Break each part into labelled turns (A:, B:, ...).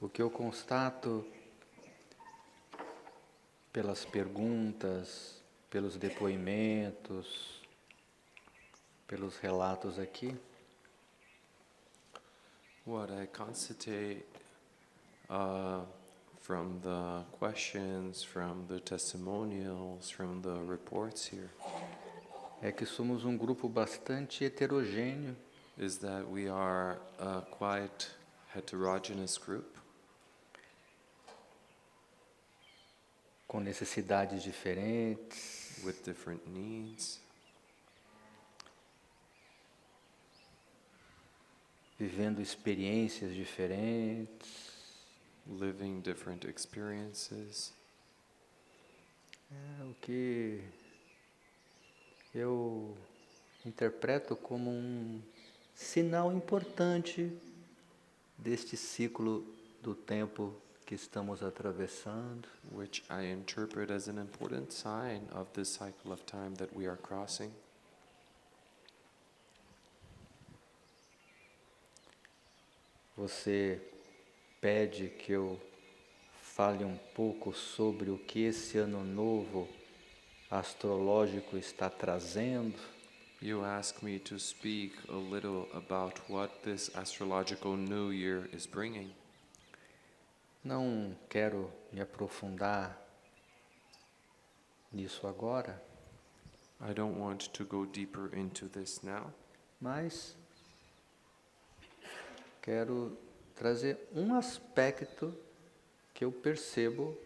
A: O que eu constato pelas perguntas, pelos depoimentos, pelos relatos aqui,
B: What I constatate from the questions, from the testimonials, from the reports here,
A: é que somos um grupo bastante heterogêneo,
B: is that we are a quite heterogeneous group
A: com necessidades diferentes,
B: with different needs,
A: vivendo experiências diferentes.
B: living different experiences.
A: O que eu interpreto como um sinal importante deste ciclo do tempo que estamos atravessando.
B: Which I interpret as an important sign of this cycle of time that we are crossing.
A: Você pede que eu fale um pouco sobre o que esse ano novo astrológico está trazendo.
B: You ask me to speak a little about what this astrological new year is bringing.
A: Não quero me aprofundar nisso agora,
B: I don't want to go deeper into this now,
A: mas quero trazer um aspecto que eu percebo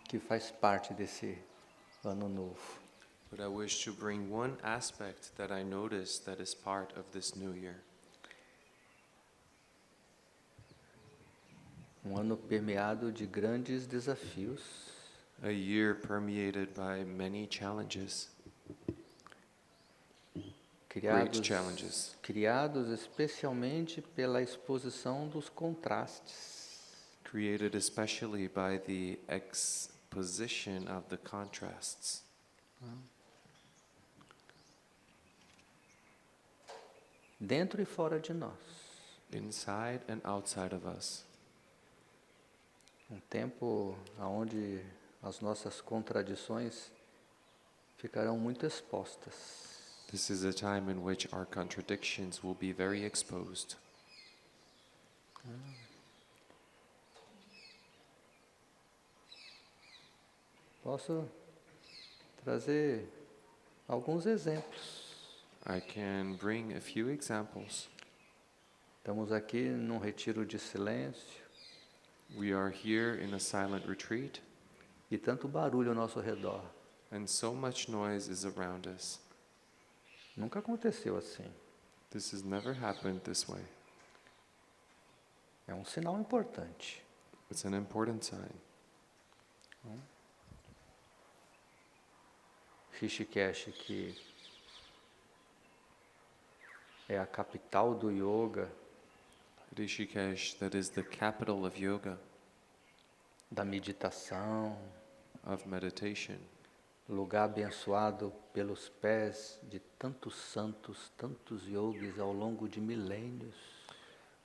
A: que faz parte desse ano novo.
B: but I wish to bring one aspect that I notice that is part of this new year.
A: Um ano permeado de grandes desafios,
B: A year permeated by many challenges, great challenges,
A: criados especialmente pela exposição dos contrastes.
B: created especially by the exposition of the contrasts,
A: Dentro e fora de nós.
B: inside and outside of us.
A: Um tempo onde as nossas contradições ficarão muito expostas.
B: This is a time in which our contradictions will be very exposed.
A: Posso trazer alguns exemplos.
B: I can bring a few examples.
A: Estamos aqui num retiro de silêncio
B: We are here in a silent retreat,
A: e tanto barulho ao nosso redor.
B: and so much noise is around us.
A: Nunca aconteceu assim.
B: This has never happened this way.
A: É um sinal importante.
B: It's an important sign.
A: Rishikesh, que é a capital do yoga,
B: Rishikesh, that is the capital of yoga,
A: da meditação,
B: of meditation,
A: lugar abençoado pelos pés de tantos santos, tantos yogis ao longo de milênios.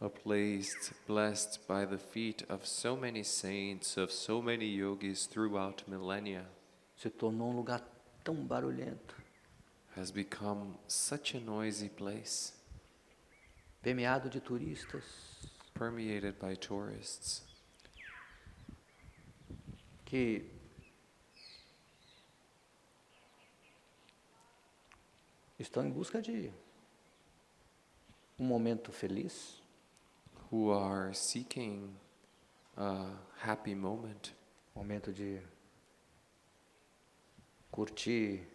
B: a place blessed by the feet of so many saints, of so many yogis throughout millennia,
A: Se tornou um lugar tão barulhento,
B: has become such a noisy place,
A: permeado de turistas,
B: permeated by tourists,
A: que estão em busca de um momento feliz,
B: who are seeking a happy moment,
A: momento de curtir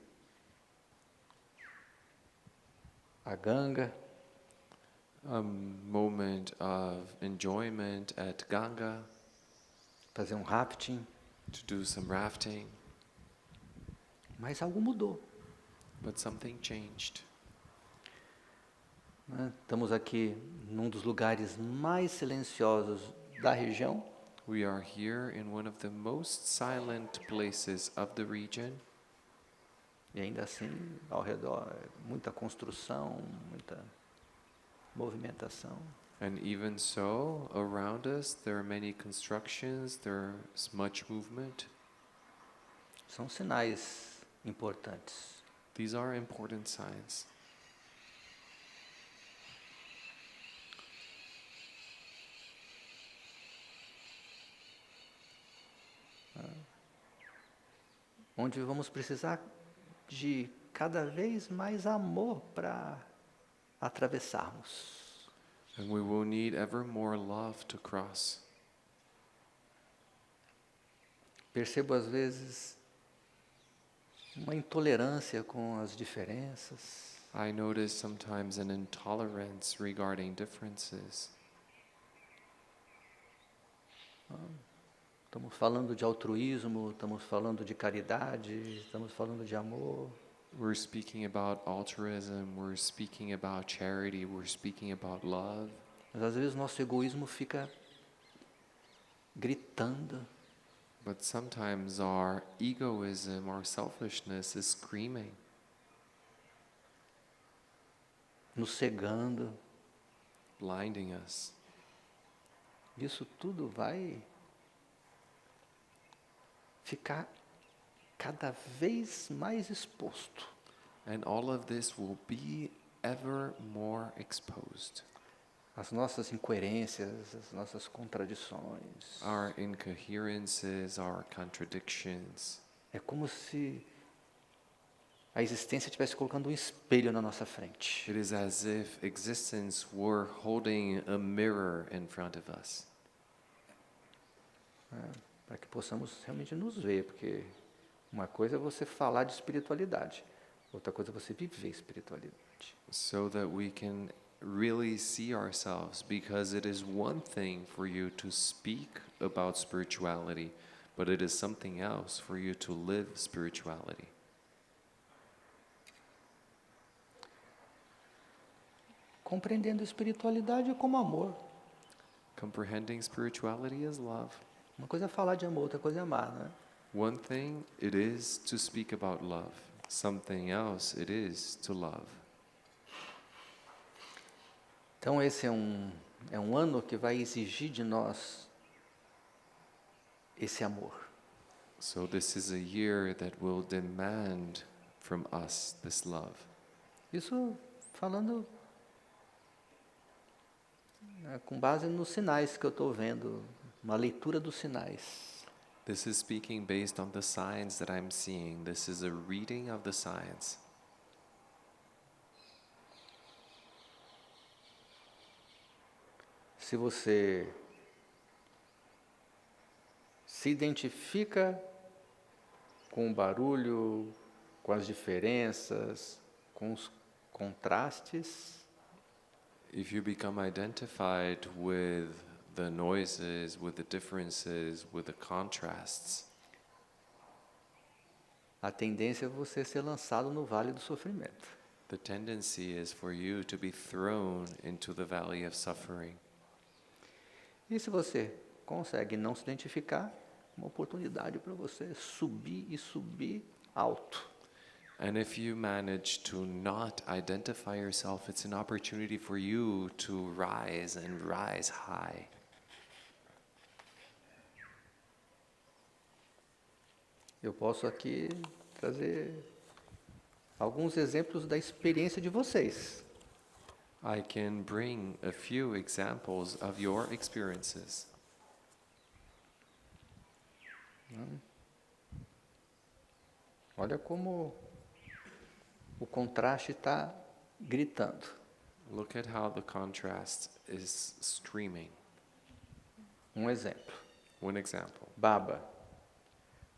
A: a Ganga,
B: a moment of enjoyment at Ganga,
A: fazer um rafting,
B: to do some rafting,
A: mas algo mudou.
B: but something changed.
A: Né? Estamos aqui num dos lugares mais silenciosos da região,
B: We are here in one of the most silent places of the region,
A: e ainda assim, ao redor, muita construção, muita movimentação.
B: And even so, around us, there are many constructions, there's much movement.
A: São sinais importantes.
B: These are important signs.
A: Onde vamos precisar de cada vez mais amor para atravessarmos.
B: And we will need ever more love to cross.
A: Percebo às vezes uma intolerância com as diferenças.
B: I notice sometimes an intolerance regarding differences.
A: Estamos falando de altruísmo, estamos falando de caridade, estamos falando de amor.
B: We're speaking about altruism, we're speaking about charity, we're speaking about love.
A: Mas às vezes nosso egoísmo fica gritando,
B: But sometimes our egoism, our selfishness is screaming,
A: nos cegando.
B: blinding us.
A: Isso tudo vai ficar cada vez mais exposto.
B: And all of this will be ever more exposed.
A: As nossas incoerências, as nossas contradições.
B: Our incoherences, our contradictions.
A: É como se a existência estivesse colocando um espelho na nossa frente.
B: It is as if existence were holding a mirror in front of us.
A: Para que possamos realmente nos ver, porque uma coisa é você falar de espiritualidade, outra coisa é você viver espiritualidade.
B: So that we can really see ourselves, because it is one thing for you to speak about spirituality, but it is something else for you to live spirituality.
A: Compreendendo a espiritualidade como amor.
B: Comprehending spirituality as love.
A: Uma coisa é falar de amor, outra coisa é amar, né?
B: One thing it is to speak about love. Something else it is to love.
A: Então esse é um ano que vai exigir de nós esse amor.
B: So this is a year that will demand from us this love.
A: Isso falando com base nos sinais que eu estou vendo, uma leitura dos sinais.
B: This is speaking based on the signs that I'm seeing. This is a reading of the signs.
A: Se você se identifica com o barulho, com as diferenças, com os contrastes,
B: If you become identified with the noises, with the differences, with the contrasts,
A: a tendência é você ser lançado no vale do sofrimento.
B: the tendency is for you to be thrown into the valley of suffering.
A: E se você consegue não se identificar, uma oportunidade para você subir e subir alto.
B: And if you manage to not identify yourself, it's an opportunity for you to rise and rise high.
A: Eu posso aqui trazer alguns exemplos da experiência de vocês.
B: I can bring a few examples of your experiences.
A: Olha como o contraste está gritando.
B: Look at how the contrast is screaming.
A: Um exemplo.
B: One example.
A: Baba.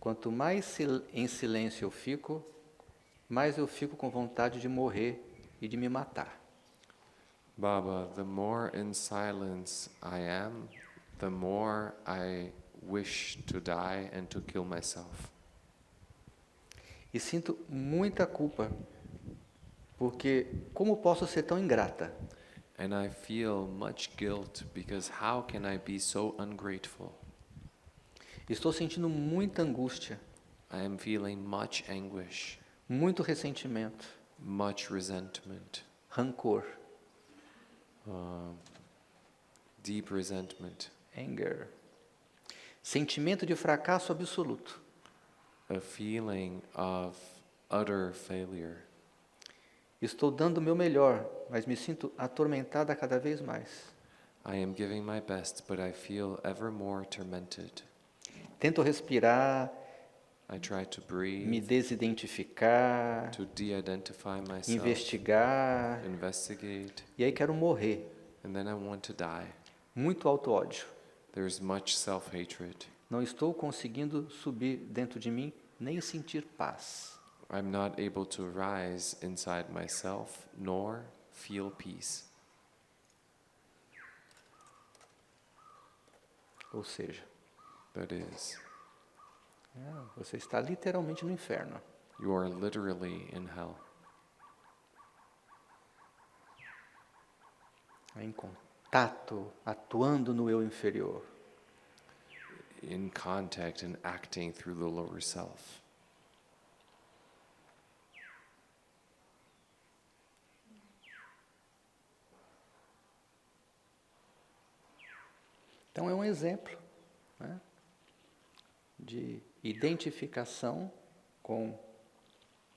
A: Quanto mais em silêncio eu fico, mais eu fico com vontade de morrer e de me matar.
B: Baba, the more in silence I am, the more I wish to die and to kill myself.
A: E sinto muita culpa, porque como posso ser tão ingrata?
B: And I feel much guilt because how can I be so ungrateful?
A: Estou sentindo muita angústia,
B: I am feeling much anguish,
A: muito ressentimento,
B: much resentment,
A: rancor.
B: deep resentment,
A: anger. Sentimento de fracasso absoluto.
B: a feeling of utter failure.
A: Estou dando o meu melhor, mas me sinto atormentada cada vez mais.
B: I am giving my best, but I feel ever more tormented.
A: Tento respirar,
B: I try to
A: me
B: breathe,
A: desidentificar,
B: to de-identify myself,
A: investigar,
B: investigate,
A: e aí quero morrer.
B: and then I want to die.
A: Muito auto-ódio.
B: There's much self-hatred.
A: Não estou conseguindo subir dentro de mim, nem sentir paz.
B: I'm not able to rise inside myself, nor feel peace.
A: Ou seja,
B: That is,
A: você está literalmente no inferno.
B: you are literally in hell.
A: Em contato, atuando no eu inferior.
B: In contact and acting through the lower self.
A: Então é um exemplo, né, de identificação com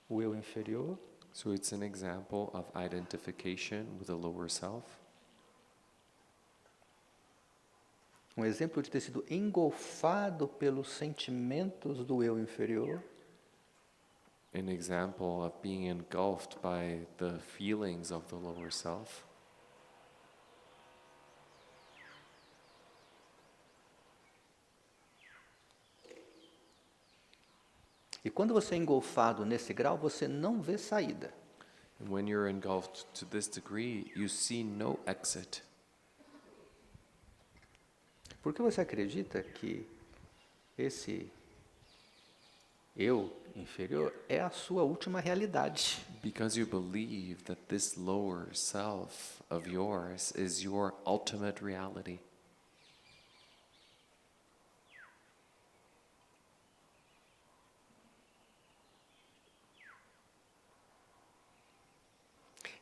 A: o eu inferior,
B: So it's an example of identification with the lower self,
A: um exemplo de ter sido engolfado pelos sentimentos do eu inferior,
B: an example of being engulfed by the feelings of the lower self.
A: e quando você é engolfado nesse grau, você não vê saída.
B: And when you're engulfed to this degree, you see no exit.
A: Porque você acredita que esse eu inferior é a sua última realidade.
B: Because you believe that this lower self of yours is your ultimate reality.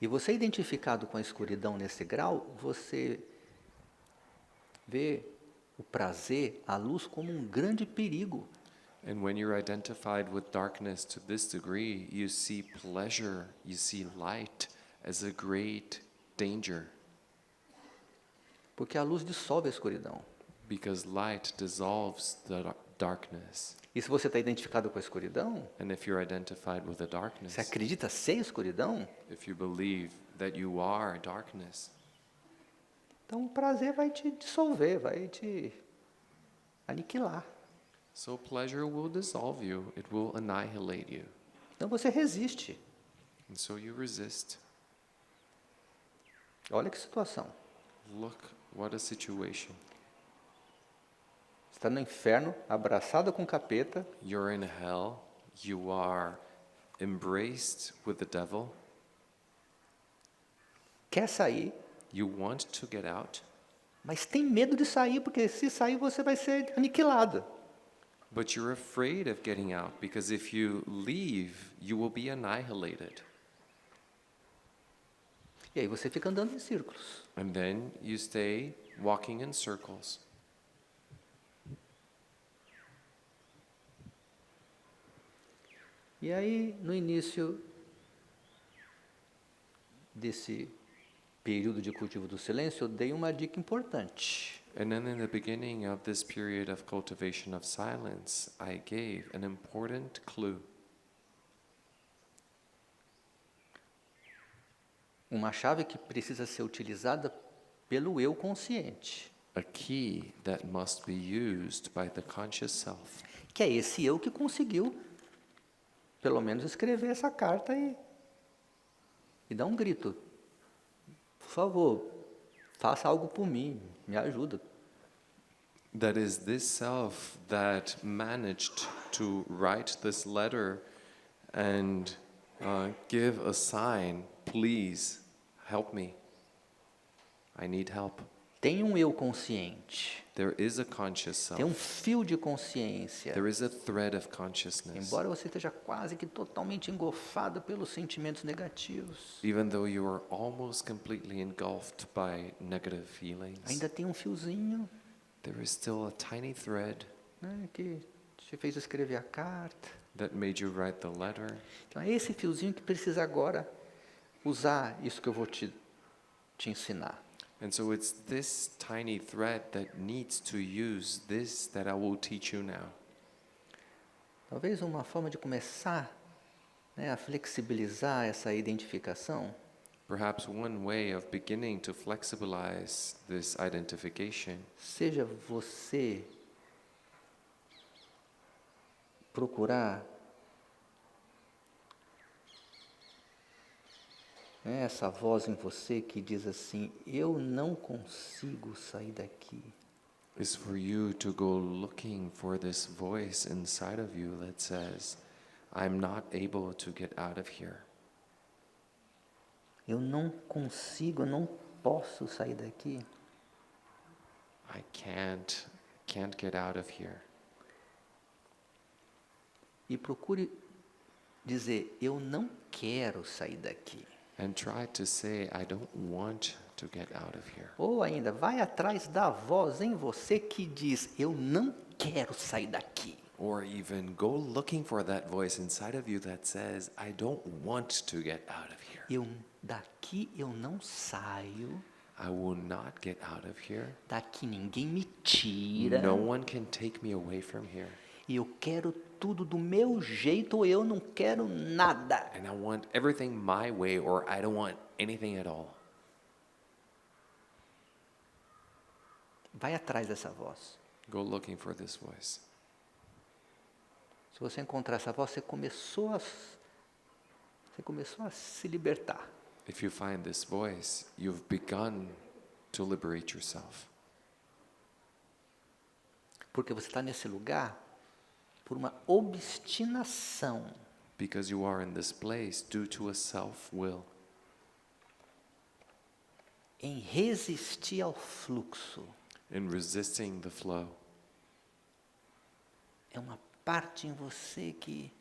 A: E você identificado com a escuridão nesse grau, você vê o prazer, a luz como um grande perigo.
B: And when you're identified with darkness to this degree, you see pleasure, you see light as a great danger.
A: Porque a luz dissolve a escuridão.
B: Because light dissolves the darkness.
A: E se você está identificado com a escuridão,
B: And if you're identified with the darkness,
A: você acredita ser escuridão,
B: if you believe that you are darkness,
A: então o prazer vai te dissolver, vai te aniquilar.
B: so pleasure will dissolve you, it will annihilate you.
A: Então você resiste.
B: And so you resist.
A: Olha que situação.
B: Look, what a situation.
A: Você está no inferno, abraçado com o capeta,
B: You're in hell, you are embraced with the devil,
A: quer sair,
B: you want to get out,
A: mas tem medo de sair, porque se sair você vai ser aniquilado.
B: but you're afraid of getting out because if you leave, you will be annihilated.
A: E aí você fica andando em círculos.
B: And then you stay walking in circles.
A: E aí, no início desse período de cultivo do silêncio, eu dei uma dica importante.
B: And then in the beginning of this period of cultivation of silence, I gave an important clue.
A: Uma chave que precisa ser utilizada pelo eu consciente,
B: A key that must be used by the conscious self.
A: que é esse eu que conseguiu, pelo menos, escrever essa carta e dar um grito. Por favor, faça algo por mim, me ajuda.
B: That is this self that managed to write this letter and give a sign, please help me. I need help.
A: Tem um eu consciente.
B: There is a conscious
A: Tem um
B: self.
A: fio de consciência.
B: There is a thread of consciousness.
A: Embora você esteja quase que totalmente engolfado pelos sentimentos negativos,
B: Even though you are almost completely engulfed by negative feelings,
A: ainda tem um fiozinho,
B: there is still a tiny thread
A: né, que te fez escrever a carta.
B: that made you write the letter.
A: Então é esse fiozinho que precisa agora usar isso que eu vou te ensinar.
B: And so it's this tiny thread that needs to use this that I will teach you now.
A: Talvez uma forma de começar, né, a flexibilizar essa identificação
B: Perhaps one way of beginning to flexibilize this identification
A: seja você procurar, né, essa voz em você que diz assim: eu não consigo sair daqui.
B: is for you to go looking for this voice inside of you that says, I'm not able to get out of here.
A: Eu não consigo, eu não posso sair daqui.
B: I can't get out of here.
A: E procure dizer: eu não quero sair daqui.
B: And try to say, I don't want to get out of here.
A: Ou ainda, vai atrás da voz em você que diz: eu não quero sair daqui.
B: Or even go looking for that voice inside of you that says, I don't want to get out of here.
A: Daqui eu não saio,
B: I will not get out of here.
A: daqui ninguém me tira.
B: No one can take me away from here.
A: E eu quero tudo do meu jeito ou eu não quero nada.
B: And I want everything my way or I don't want anything at all.
A: Vai atrás dessa voz.
B: Go looking for this voice.
A: Se você encontrar essa voz, você começou a se libertar.
B: If you find this voice, you've begun to liberate yourself.
A: Porque você está nesse lugar por uma obstinação.
B: Because you are in this place due to a self-will.
A: Em resistir ao fluxo.
B: In resisting the flow.
A: É uma parte em você que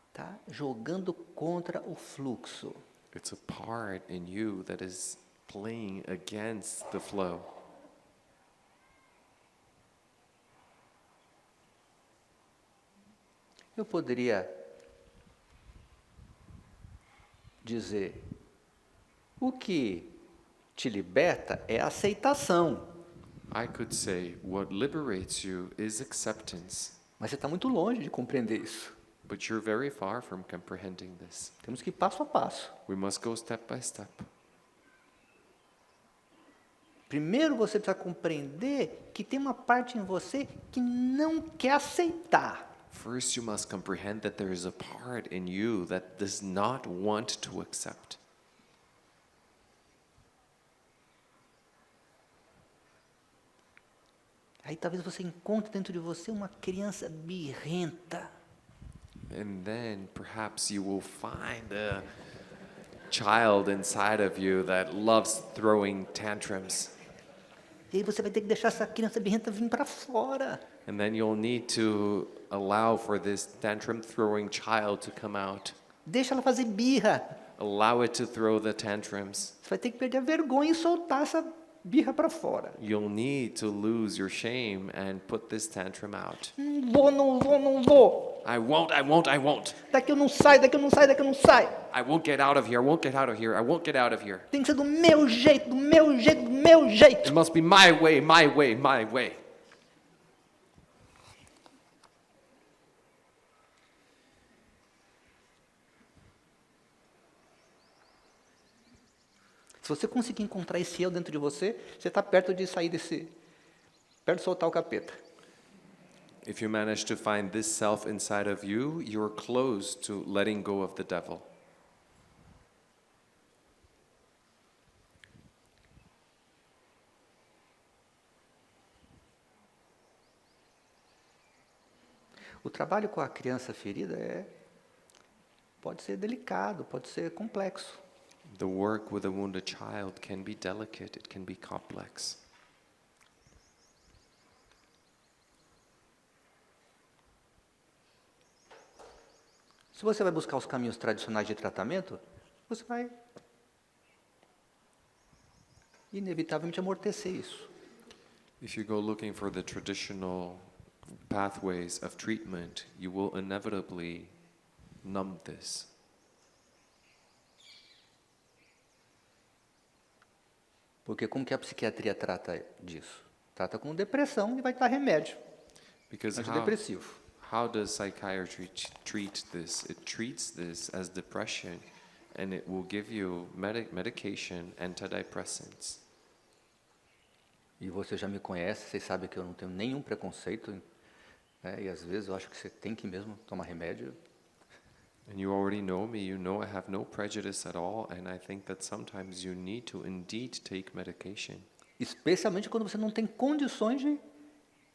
A: está jogando contra o fluxo.
B: It's a part in you that is playing against the flow.
A: Eu poderia dizer: o que te liberta é a aceitação.
B: I could say what liberates you is acceptance,
A: Mas você está muito longe de compreender isso.
B: but you're very far from comprehending this.
A: Temos que ir passo a passo.
B: We must go step by step.
A: Primeiro você precisa compreender que tem uma parte em você que não quer aceitar.
B: First, you must comprehend that there is a part in you that does not want to accept.
A: Aí talvez você encontre dentro de você uma criança birrenta.
B: And then perhaps you will find a child inside of you that loves throwing tantrums.
A: E aí você vai ter que deixar essa criança birrenta vir para fora.
B: And then you'll need to allow for this tantrum throwing child to come out.
A: Deixa ela fazer birra.
B: Allow it to throw the tantrums.
A: Você vai ter que perder a vergonha e soltar essa birra para fora.
B: You'll need to lose your shame and put this tantrum out.
A: Não vou, não vou, não vou.
B: I won't, I won't, I won't.
A: Daqui eu não saio, daqui eu não saio, daqui eu não saio.
B: I won't get out of here, I won't get out of here, I won't get out of here.
A: Tem que ser do meu jeito, do meu jeito, do meu jeito.
B: It must be my way, my way, my way.
A: Se você conseguir encontrar esse eu dentro de você, você está perto de sair perto de soltar o capeta.
B: If you manage to find this self inside of you, you're close to letting go of the devil.
A: O trabalho com a criança ferida pode ser delicado, pode ser complexo.
B: The work with a wounded child can be delicate, it can be complex.
A: Se você vai buscar os caminhos tradicionais de tratamento, você vai inevitavelmente amortecer isso.
B: If you go looking for the traditional pathways of treatment, you will inevitably numb this.
A: Porque como que a psiquiatria trata disso? Trata com depressão e vai dar remédio
B: Because
A: antidepressivo.
B: how does psychiatry treat this? It treats this as depression, and it will give you medication, antidepressants.
A: E você já me conhece, vocês sabem que eu não tenho nenhum preconceito, né? E às vezes eu acho que você tem que mesmo tomar remédio.
B: And you already know me, you know I have no prejudice at all, and I think that sometimes you need to indeed take medication.
A: Especialmente quando você não tem condições de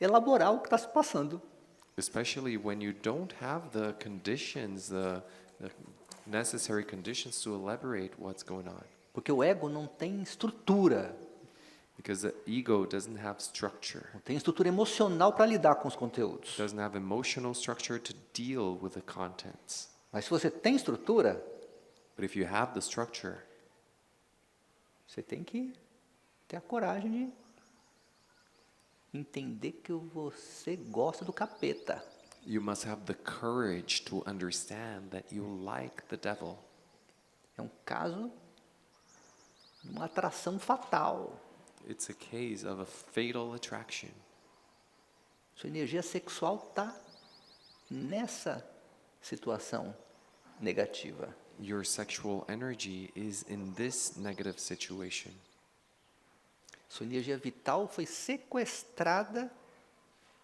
A: elaborar o que está se passando.
B: Especially when you don't have the conditions, the necessary conditions to elaborate what's going on.
A: Porque o ego não tem estrutura,
B: Because the ego doesn't have structure,
A: não tem estrutura emocional para lidar com os conteúdos.
B: doesn't have emotional structure to deal with the contents.
A: Mas se você tem estrutura,
B: But if you have the structure,
A: você tem que ter a coragem de entender que você gosta do capeta.
B: you must have the courage to understand that you like the devil.
A: É um caso de uma atração fatal.
B: It's a case of a fatal attraction.
A: Sua energia sexual está nessa situação negativa.
B: Your sexual energy is in this negative situation.
A: Sua energia vital foi sequestrada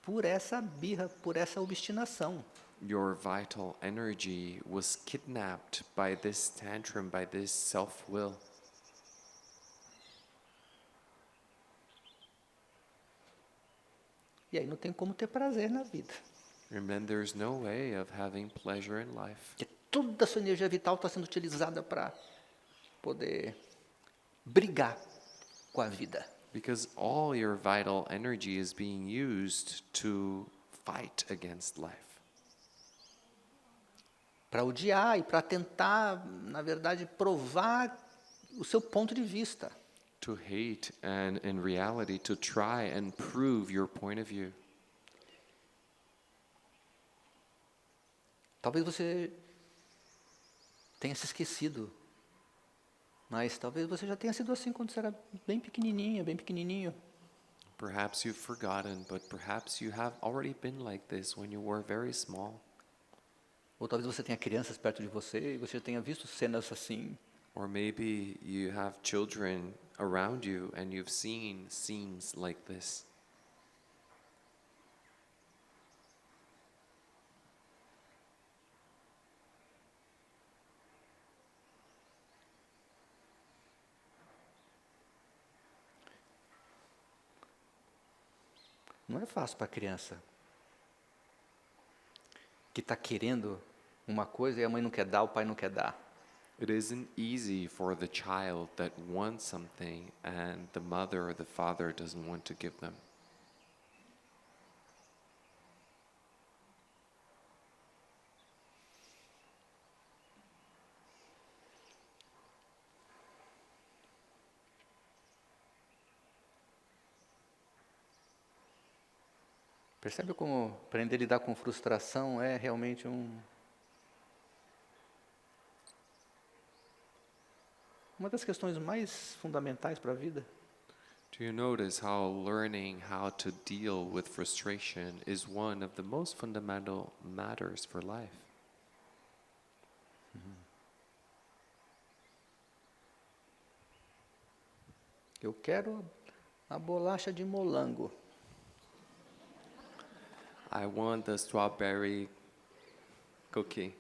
A: por essa birra, por essa obstinação.
B: Your vital energy was kidnapped by this tantrum, by this self-will.
A: E aí não tem como ter prazer na vida.
B: And then there's no way of having pleasure in life.
A: Porque toda a sua energia vital está sendo utilizada para poder brigar com a vida.
B: Because all your vital energy is being used to fight against life.
A: Para odiar e para tentar, na verdade, provar o seu ponto de vista.
B: To hate and, in reality, to try and prove your point of view.
A: Talvez você tenha se esquecido, mas talvez você já tenha sido assim quando você era bem pequenininha, bem pequenininho.
B: Perhaps you've forgotten, but perhaps you have already been like this when you were very small.
A: Ou talvez você tenha crianças perto de você e você já tenha visto cenas assim.
B: Or maybe you have children around you and you've seen scenes like this.
A: Não é fácil para a criança que está querendo uma coisa e a mãe não quer dar, o pai não quer dar.
B: It isn't easy for the child that wants something and the mother or the father doesn't want to give them.
A: Percebe como aprender a lidar com frustração é realmente uma das questões mais fundamentais para a vida?
B: Do you notice how learning how to deal with frustration is one of the most fundamental matters for life?
A: Eu quero a bolacha de molango.
B: I want the strawberry cookie.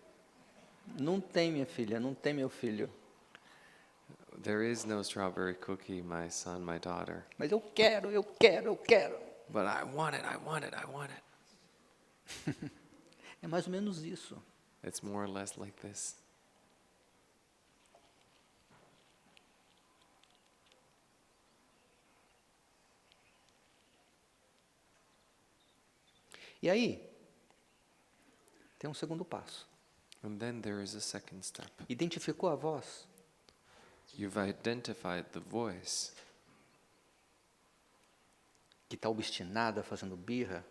A: Não tem, minha filha, não tem, meu filho.
B: There is no strawberry cookie, my son, my daughter.
A: Mas eu quero, eu quero, eu quero.
B: But I want it, I want it, I want it.
A: É mais ou menos isso.
B: It's more or less like this.
A: E aí, tem um segundo passo.
B: And then there is a second step.
A: Identificou a voz?
B: You've identified the voice
A: Que está obstinada, fazendo birra?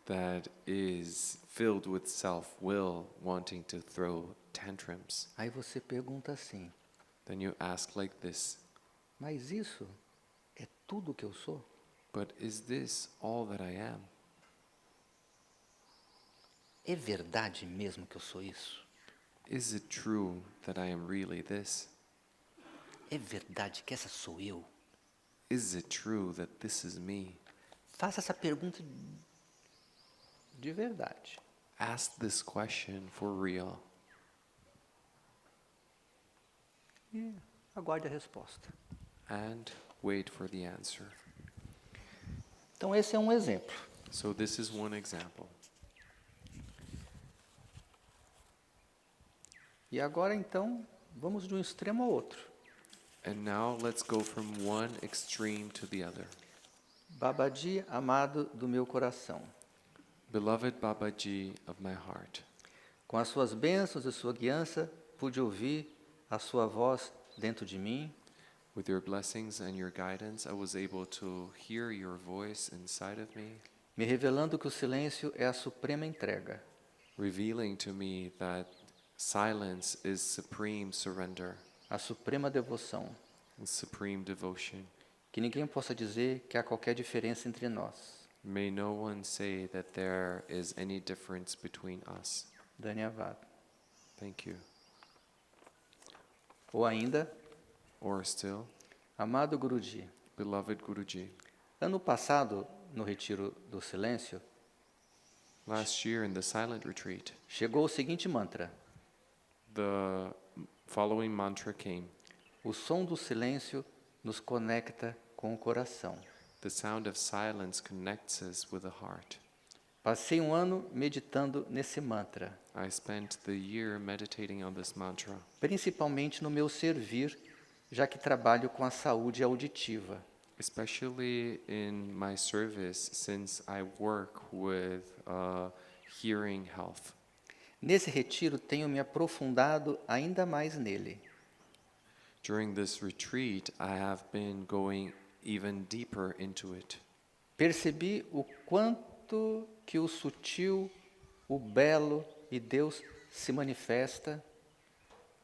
B: that is filled with self-will, wanting to throw tantrums.
A: Aí você pergunta assim,
B: Then you ask like this,
A: mas isso é tudo que eu sou?
B: but is this all that I am?
A: É verdade mesmo que eu sou isso?
B: Is it true that I am really this?
A: É verdade que essa sou eu?
B: Is it true that this is me?
A: Faça essa pergunta de verdade.
B: Ask this question for real
A: E aguarde a resposta.
B: and wait for the answer.
A: Então esse é um exemplo.
B: So this is one example.
A: E agora então, vamos de um extremo ao outro.
B: And now let's go from one extreme to the other.
A: Babaji, amado do meu coração,
B: Beloved Babaji of my heart,
A: com as suas bênçãos e sua guiança, pude ouvir a sua voz dentro de mim,
B: with your blessings and your guidance, I was able to hear your voice inside of me,
A: me revelando que o silêncio é a suprema entrega.
B: revealing to me that silence is supreme surrender
A: A suprema devoção,
B: and supreme devotion.
A: que ninguém possa dizer que há qualquer diferença entre nós.
B: May no one say that there is any difference between us.
A: Dhanyavad.
B: Thank you.
A: Ou ainda,
B: Or still,
A: amado Guruji,
B: beloved Guruji,
A: ano passado, no Retiro do Silêncio,
B: last year in the silent retreat,
A: chegou o seguinte mantra:
B: the following mantra came.
A: o som do silêncio nos conecta com o coração.
B: The sound of silence connects us with the heart.
A: Passei um ano meditando nesse mantra,
B: I spent the year meditating on this mantra,
A: principalmente no meu servir, já que trabalho com a saúde auditiva.
B: especially in my service since I work with hearing health.
A: Nesse retiro tenho me aprofundado ainda mais nele.
B: During this retreat, I have been going even deeper into it.
A: Percebi o quanto que o sutil, o belo e Deus se manifesta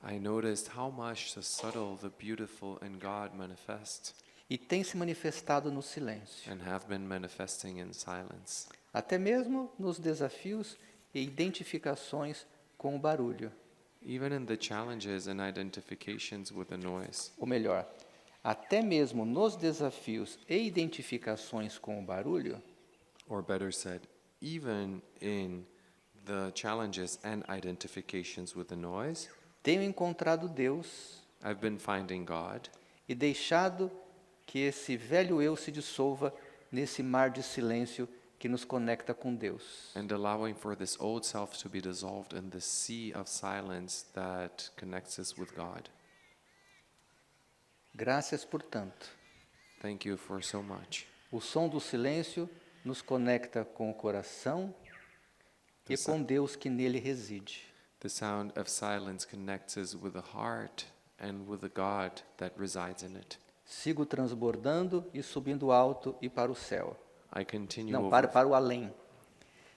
B: I noticed how much the subtle, the beautiful, and God manifest
A: e tem se manifestado no silêncio,
B: and have been manifesting in silence,
A: até mesmo nos desafios e identificações com o barulho.
B: even in the challenges and identifications with the noise.
A: Ou melhor, até mesmo nos desafios e identificações com o barulho,
B: Or better said, even in the challenges and identifications with the noise,
A: tenho encontrado Deus
B: I've been finding God
A: e deixado que esse velho eu se dissolva nesse mar de silêncio que nos conecta com Deus.
B: and allowing for this old self to be dissolved in the sea of silence that connects us with God.
A: Graças, portanto.
B: Thank you for so much.
A: O som do silêncio nos conecta com o coração e
B: Essa-
A: com Deus que nele reside.
B: The sound of silence connects us with the heart and with the God that resides in it.
A: Sigo transbordando e subindo alto e para o céu.
B: I continue
A: Não,
B: over-
A: para o além.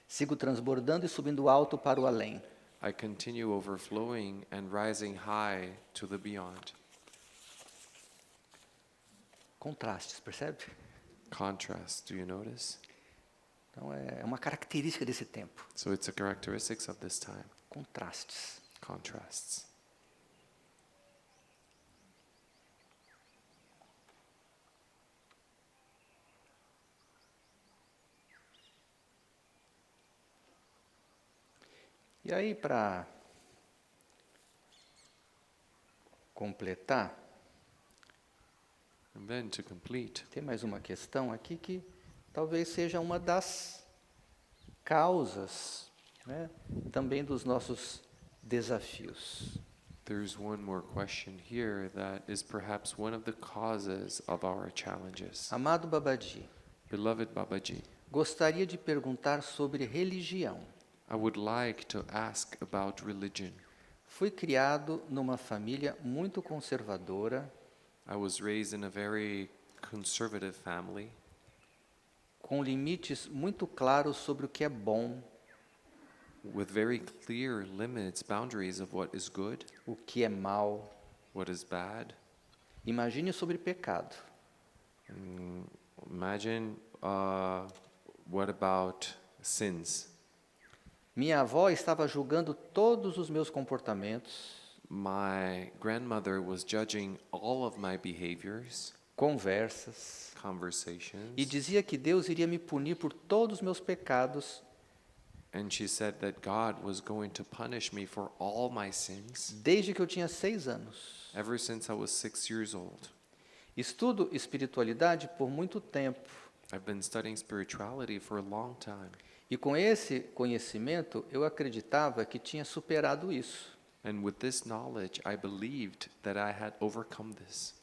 A: Sigo transbordando e subindo alto para o além.
B: I continue overflowing and rising high to the beyond.
A: Contrastes, percebe?
B: Contrast, do you notice?
A: Então é uma característica desse tempo.
B: So it's a characteristics of this time.
A: Contrastes.
B: Contrasts.
A: E aí, para completar,
B: And then to complete,
A: tem mais uma questão aqui que talvez seja uma das causas, né, também dos nossos desafios.
B: there's one more question here that is perhaps one of the causes of our challenges.
A: Amado Babaji,
B: Beloved Babaji,
A: Gostaria de perguntar sobre religião.
B: I would like to ask about religion.
A: Fui criado numa família muito conservadora,
B: I was raised in a very conservative family
A: com limites muito claros sobre o que é bom,
B: with very clear limits, boundaries of what is good,
A: o que é mal.
B: what is bad.
A: Imagine sobre pecado.
B: Imagine what about sins?
A: Minha avó estava julgando todos os meus comportamentos,
B: My grandmother was judging all of my behaviors,
A: conversas,
B: conversations,
A: e dizia que Deus iria me punir por todos os meus pecados,
B: and she said that God was going to punish me for all my sins
A: desde que eu tinha 6 anos.
B: ever since I was 6 years old.
A: Estudo espiritualidade por muito tempo,
B: I've been studying spirituality for a long time,
A: e com esse conhecimento eu acreditava que tinha superado isso.
B: and with this knowledge, I believed that I had overcome this.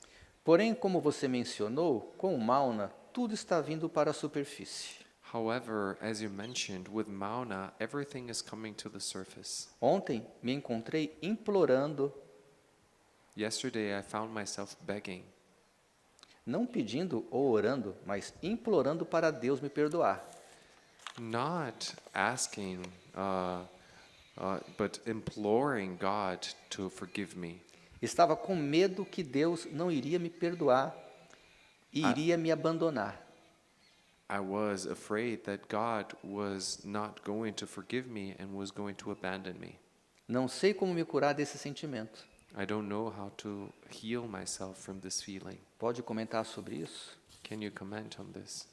A: Porém, como você mencionou, com o Mauna, tudo está vindo para a superfície.
B: However, as you mentioned, with Mauna, everything is coming to the surface.
A: Ontem me encontrei implorando,
B: Yesterday, I found myself begging,
A: não pedindo ou orando, mas implorando para Deus me perdoar.
B: not asking, but imploring God to forgive me.
A: Estava com medo que Deus não iria me perdoar e iria me abandonar.
B: I was afraid that God was not going to forgive me and was going to abandon me.
A: Não sei como me curar desse sentimento.
B: I don't know how to heal myself from this feeling.
A: Pode comentar sobre isso?
B: Can you comment on this?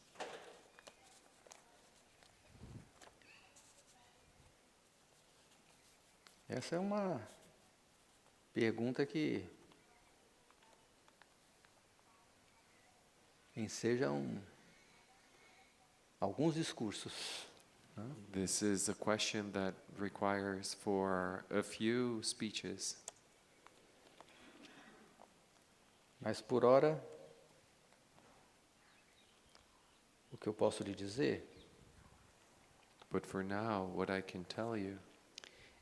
A: Essa é uma pergunta que enseja alguns discursos.
B: This is a question that requires for a few speeches.
A: Mas por hora, o que eu posso lhe dizer
B: But for now, what I can tell you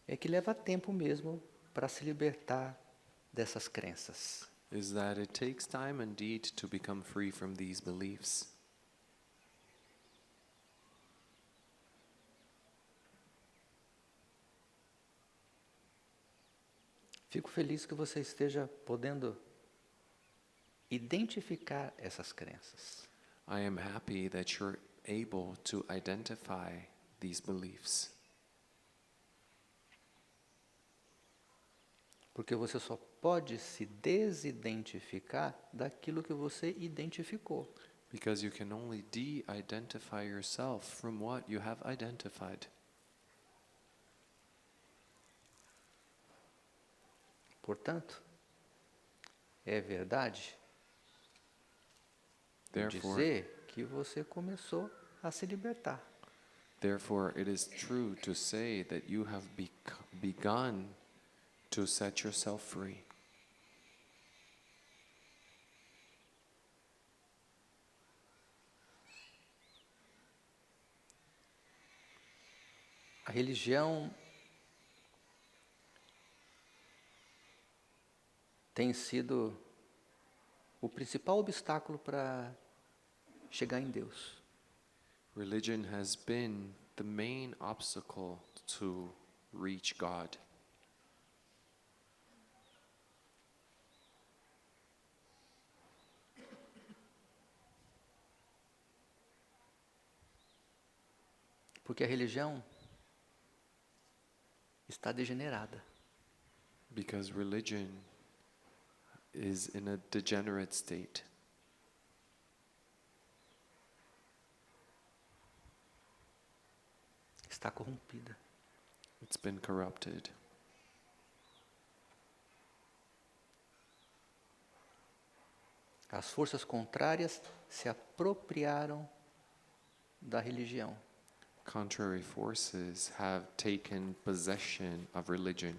A: é que leva tempo mesmo para se libertar dessas crenças.
B: is that it takes time indeed to become free from these beliefs.
A: Fico feliz que você esteja podendo identificar essas crenças.
B: I am happy that you're able to identify these beliefs,
A: Porque você só pode se desidentificar daquilo que você identificou.
B: because you can only de-identify yourself from what you have identified.
A: Portanto, é verdade
B: Therefore,
A: dizer que você começou a se libertar.
B: therefore, it is true to say that you have begun to set yourself free.
A: A religião tem sido o principal obstáculo para chegar em Deus.
B: Religion has been the main obstacle to reach God.
A: Porque a religião está degenerada.
B: Because religion is in a degenerate state.
A: Está corrompida.
B: It's been corrupted.
A: As forças contrárias se apropriaram da religião.
B: Contrary forces have taken possession of religion.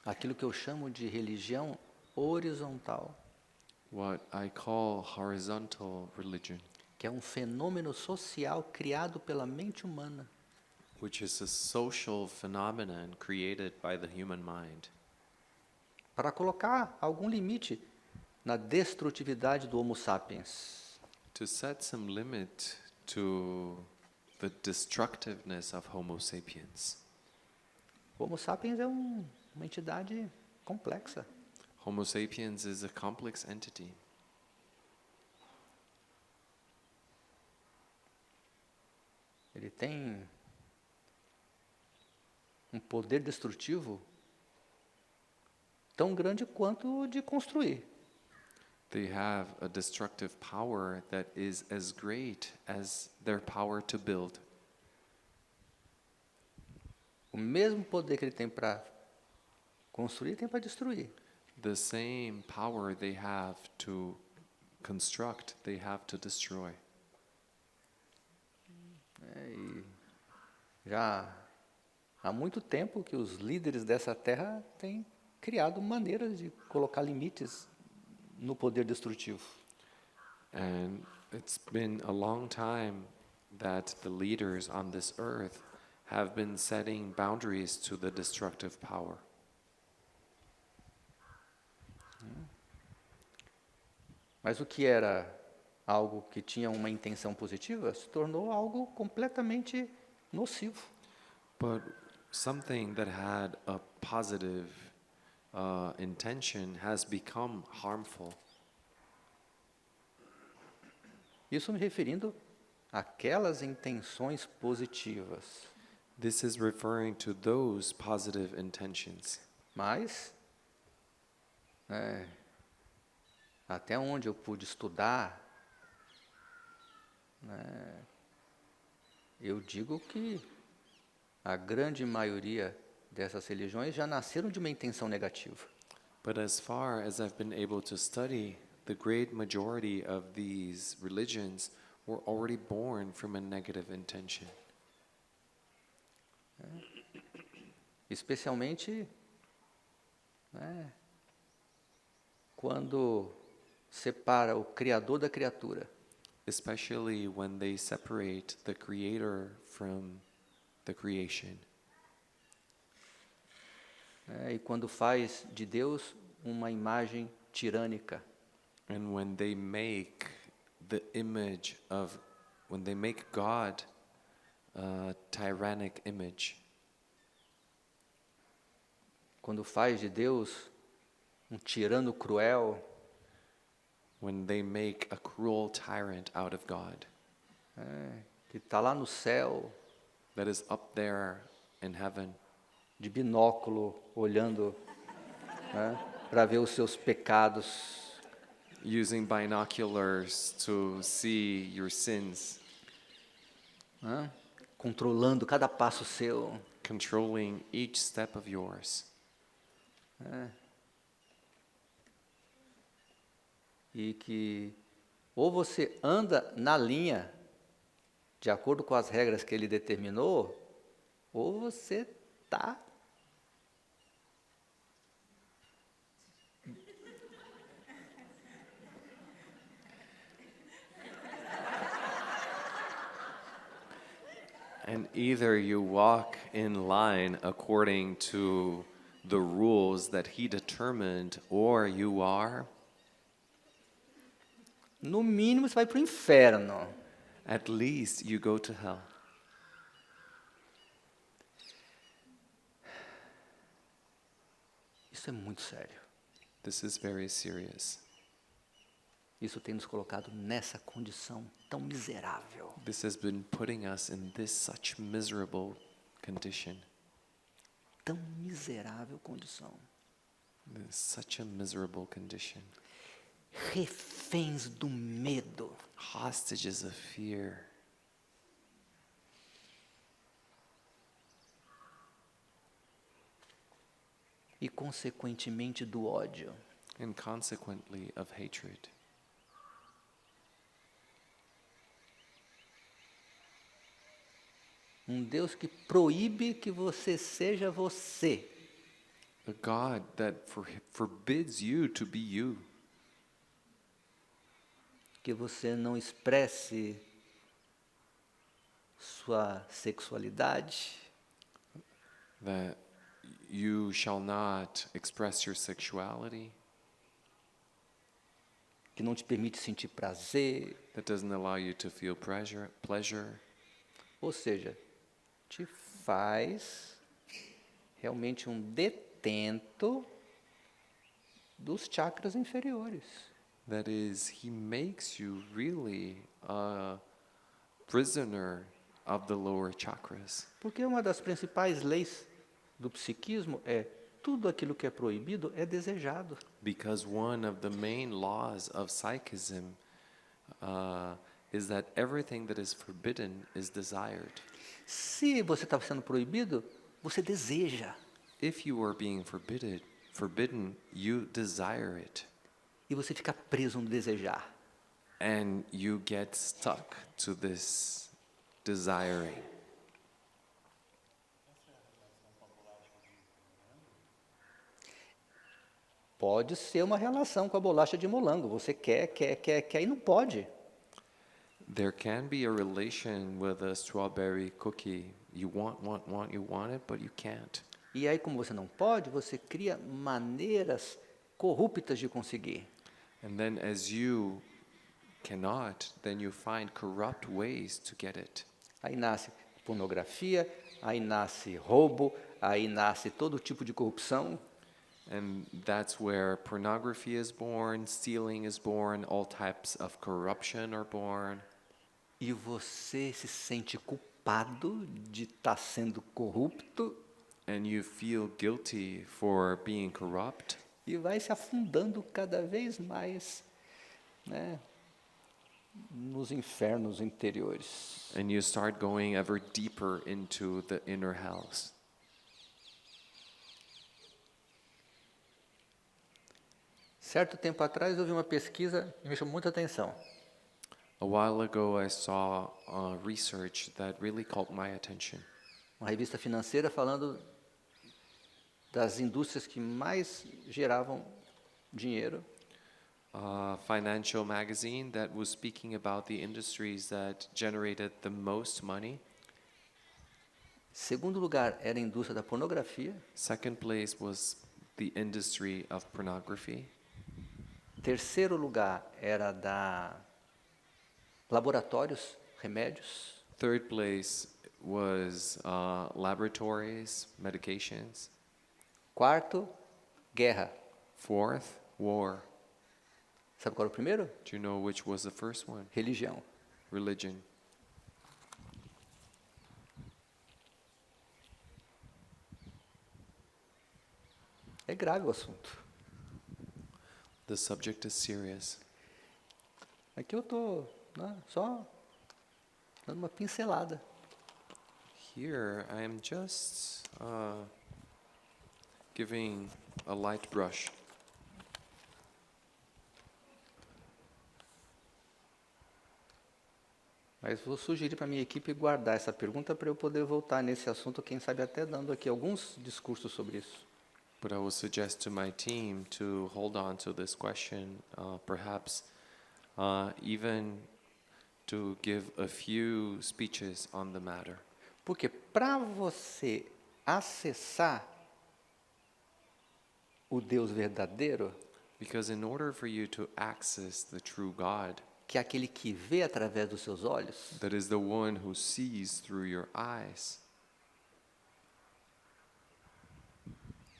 A: Aquilo que eu chamo de religião horizontal.
B: what I call horizontal religion,
A: que é um fenômeno social criado pela mente humana,
B: which is a social phenomenon created by the human mind
A: para colocar algum limite na destrutividade do Homo sapiens.
B: to set some limit to the destructiveness of Homo sapiens.
A: O Homo sapiens é uma entidade complexa.
B: Homo sapiens is a complex entity.
A: Ele tem um poder destrutivo tão grande quanto o de construir.
B: They have a destructive power that is as great as their power to build.
A: O mesmo poder que ele tem para construir, tem para destruir.
B: The same power they have to construct, they have to destroy.
A: E já há muito tempo que os líderes dessa terra têm criado maneiras de colocar limites no poder destrutivo.
B: And it's been a long time that the leaders on this earth have been setting boundaries to the destructive power.
A: Mas o que era algo que tinha uma intenção positiva se tornou algo completamente nocivo.
B: But something that had a positive intention has become harmful.
A: Isso me referindo àquelas intenções positivas.
B: This is referring to those positive intentions.
A: Mas, até onde eu pude estudar, eu digo que a grande maioria dessas religiões já nasceram de uma intenção negativa.
B: But as far as I've been able to study, the great majority of these religions were already born from a negative intention.
A: Especialmente quando separa o Criador da criatura.
B: Especially when they separate the creator from the creation.
A: E quando faz de Deus uma imagem tirânica.
B: And when they make God a tyrannic image.
A: Quando faz de Deus um tirano cruel.
B: When they make a cruel tyrant out of God.
A: Que está lá no céu.
B: That is up there in heaven.
A: De binóculo, olhando para ver os seus pecados.
B: Using binoculars to see your sins.
A: Controlando cada passo seu.
B: Controlling each step of yours.
A: E que ou você anda na linha, de acordo com as regras que ele determinou, ou você está
B: And either you walk in line according to the rules that he determined, or you are,
A: no mínimo você vai para o inferno.
B: at least you go to hell.
A: Isso é muito sério.
B: This is very serious.
A: Isso tem nos colocado nessa condição tão miserável.
B: This has been putting us in this such miserable condition.
A: Tão miserável condição.
B: This is such a miserable condition.
A: Reféns do medo.
B: Hostages of fear.
A: E consequentemente do ódio.
B: And consequently of hatred.
A: Um Deus que proíbe que você seja você.
B: A God that forbids you to be you.
A: que você não expresse sua sexualidade,
B: that you shall not express your sexuality,
A: que não te permite sentir prazer,
B: that doesn't allow you to feel pleasure,
A: ou seja, te faz realmente um detento dos chakras inferiores.
B: that is, he makes you really a prisoner of the lower chakras.
A: Porque uma das principais leis do psiquismo é tudo aquilo que é proibido é desejado.
B: Because one of the main laws of psychism is that everything that is forbidden is desired.
A: Se você está sendo proibido, você deseja.
B: If you are being forbidden, you desire it.
A: E você fica preso no desejar.
B: And you get stuck to this desiring.
A: Pode ser uma relação com a bolacha de molango. Você quer e não pode.
B: There can be a relation with a strawberry cookie. You want, you want it, but you can't.
A: E aí, como você não pode, você cria maneiras corruptas de conseguir.
B: And then as you cannot, then you find corrupt ways to get it.
A: Aí nasce pornografia, aí nasce roubo, aí nasce todo tipo de corrupção.
B: And that's where pornography is born, stealing is born, all types of corruption are born.
A: E você se sente culpado de estar sendo corrupto
B: And you feel guilty for being corrupt.
A: e vai se afundando cada vez mais, né, nos infernos interiores.
B: And you start going ever deeper into the inner hells.
A: Certo tempo atrás eu vi uma pesquisa que me chamou muita atenção.
B: A while ago, I saw research that really caught my attention.
A: Uma revista financeira falando das indústrias que mais geravam dinheiro.
B: A financial magazine that was speaking about the industries that generated the most money.
A: Segundo lugar era a indústria da pornografia.
B: Second place was the industry of pornography.
A: Terceiro lugar era da laboratórios, remédios.
B: Third place was laboratories, medications.
A: Quarto, guerra.
B: Fourth, war.
A: Sabe qual era o primeiro?
B: Do you know which was the first one?
A: Religião.
B: Religion.
A: É grave o assunto.
B: The subject is serious.
A: Aqui eu estou só dando uma pincelada.
B: Here, I am just giving a light brush.
A: Mas vou sugerir para a minha equipe guardar essa pergunta para eu poder voltar nesse assunto, quem sabe até dando aqui alguns discursos sobre isso.
B: But I will suggest to my team to hold on to this question, perhaps even to give a few speeches on the matter.
A: Porque para você acessar o Deus verdadeiro,
B: Because in order for you to access the true God,
A: que é aquele que vê através dos seus olhos,
B: that is the one who sees through your eyes,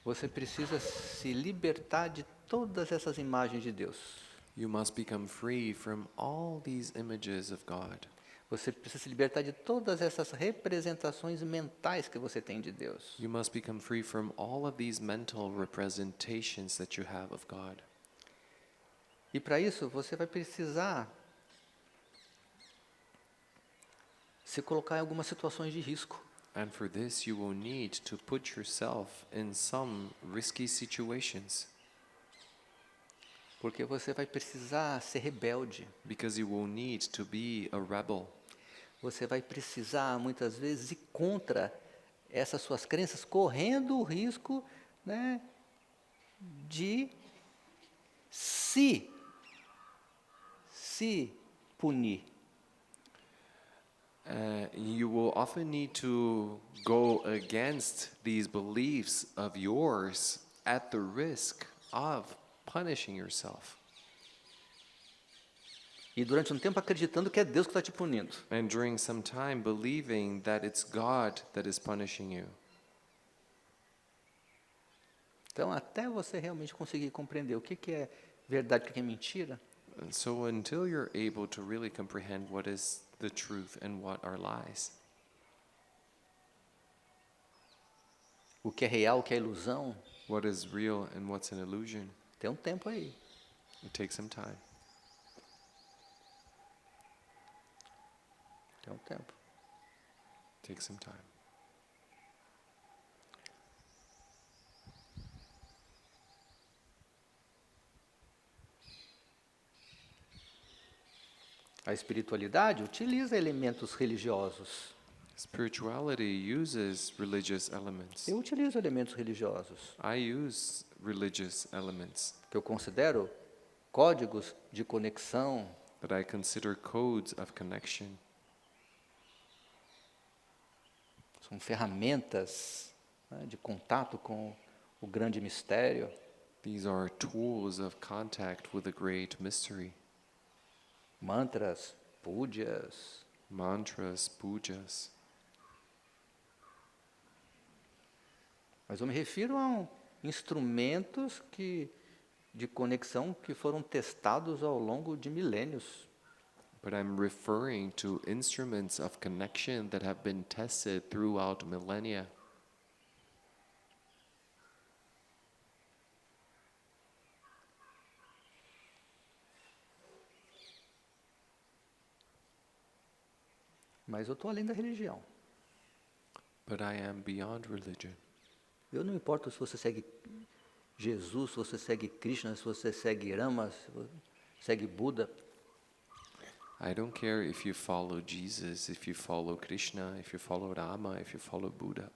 A: você precisa se libertar de todas essas imagens de Deus.
B: you must become free from all these images of God.
A: Você precisa se libertar de todas essas representações mentais que você tem de Deus.
B: You must become free from all of these mental representations that you have of God.
A: E para isso, você vai precisar se colocar em algumas situações de risco.
B: And for this, you will need to put yourself in some risky situations,
A: Porque você vai precisar ser rebelde.
B: because you will need to be a rebel.
A: Você vai precisar, muitas vezes, ir contra essas suas crenças, correndo o risco, né, de, se se punir.
B: You will often need to go against these beliefs of yours at the risk of punishing yourself.
A: E durante um tempo acreditando que é Deus que está te punindo.
B: And during some time believing that it's God that is punishing you.
A: Então, até você realmente conseguir compreender o que é verdade e o que é mentira,
B: And so until you're able to really comprehend what is the truth and what are lies,
A: o que é real, o que é ilusão,
B: what is real and what's an illusion,
A: tem um tempo aí.
B: it takes some time.
A: Tem um tempo.
B: It takes some time.
A: A espiritualidade utiliza elementos religiosos.
B: Spirituality uses religious elements.
A: Eu utilizo elementos religiosos,
B: I use religious elements
A: que eu considero códigos de conexão,
B: that I consider codes of connection.
A: são ferramentas, né, de contato com o grande mistério.
B: These are tools of contact with a great mystery.
A: Mantras, púdias,
B: Mantras, pujas.
A: mas eu me refiro a instrumentos de conexão que foram testados ao longo de milênios.
B: But I'm referring to instruments of connection that have been tested throughout millennia.
A: Mas eu estou além da religião.
B: But I am beyond religion.
A: Eu não importo se você segue Jesus, se você segue Krishna, se você segue Rama, se você segue Buda.
B: I don't care if you follow Jesus, if you follow Krishna, if you follow Rama, if you follow Buddha.